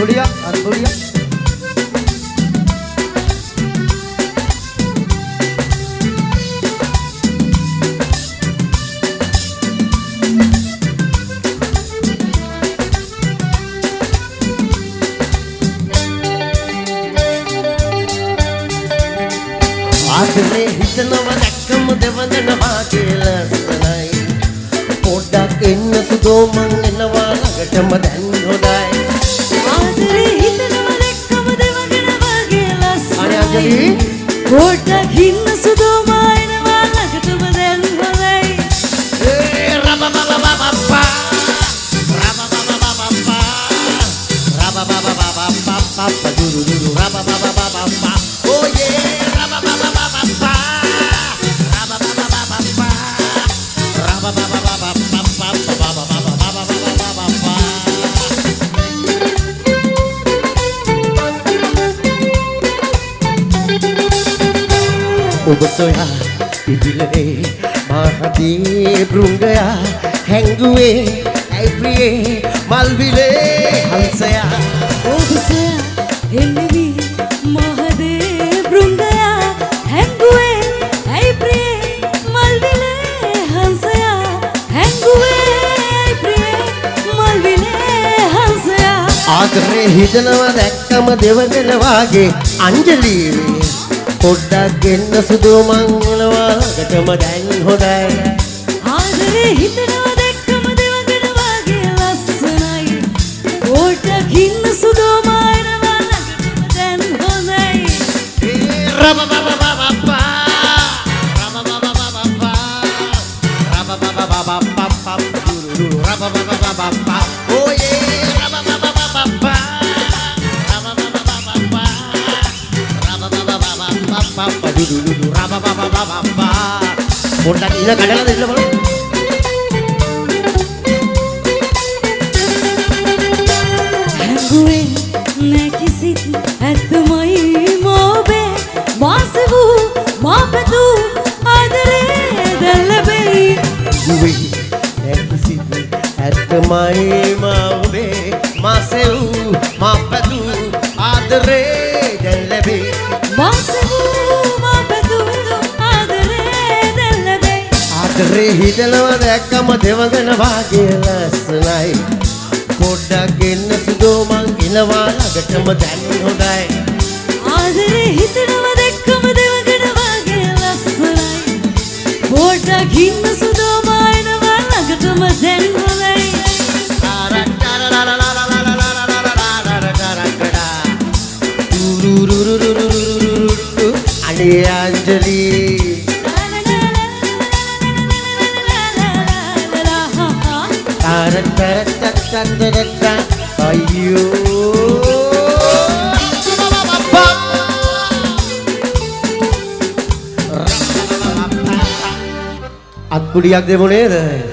बढ़िया बढ़िया आदरे हितनव දැක්කම දෙවඳනවා කියලා සනයි පොඩ්ඩක් එන්න සුදෝ මං එනවා ළඟටම දැන් හොඳයි ආදරේ හිතනව දැක්කම දෙවඳනවා කියලා අනේ අංජලි පොඩ්ඩක් ඉන්න සුදෝ මං එනවා ළඟටම දැන් හොඳයි ඒ රබබබබබබා රබබබබබබා රබබබබබබා දුරුදුරු රබබබබබබා oh yeah ඔබ සොයා ඉදිලේ මහදී බෘංගයා හැංගුවේ ඇයි ප්‍රියේ මල් විලේ හංසයා ඔබ සොයා එල්ලවි මහදේ බෘංගයා හැංගුවේ ඇයි ප්‍රියේ මල් විලේ හංසයා හැංගුවේ ඇයි ප්‍රියේ මල් විලේ හංසයා ආදරේ හිතනවා දැක්කම දෙවගෙන වාගේ අංජලි පොඩ්ඩක් ගෙන්න සුදු මංගලවා ළඟටම දැන් හොඳයි ආදරේ හිතනවා දැක්කම දෙවගෙන වාගේ ලස්සනයි පොඩ්ඩක් ඉන්න සුදෝ මායනවා ළඟටම දැන් හොඳයි රබබබබබබා රබබබබබබා රබබබබබබබා දුරුදුරු රබබබබබබා oh yeah රබබබබබබා දුදුදුදු රබබබබබබා පොඩ්ඩක් ඉන්න කඩලා දෙන්න බලන්න හැංගුවේ නැකිසිත් ඇත්තමයි මොබේ මාසවු මාපතු ආදරේ දැන් ලැබෙයි ගුවේ නැකිසිත් ඇත්තමයි මාවේ මාසෙව් මාපතු ආදරේ දැන් ලැබේ මාසවු මාපතු ආදරේ දැන් ලැබෙයි ආදරේ හිතනවා දැක්කම දෙවඟන වාගේ ලස්සනයි පොඩ්ඩක් ගෙන්න සුදෝ මං එනවා ළඟටම දැන් හොඳයි ආදරේ හිතනවා දැක්කම දෙවඟන වාගේ ලස්සනයි පොඩ්ඩක් ඉන්න සුදෝ මායනවා ළඟටම දැන් හොඳයි අනේ අංජලි අයියෝ අත්පුඩියක් දෙමු නේද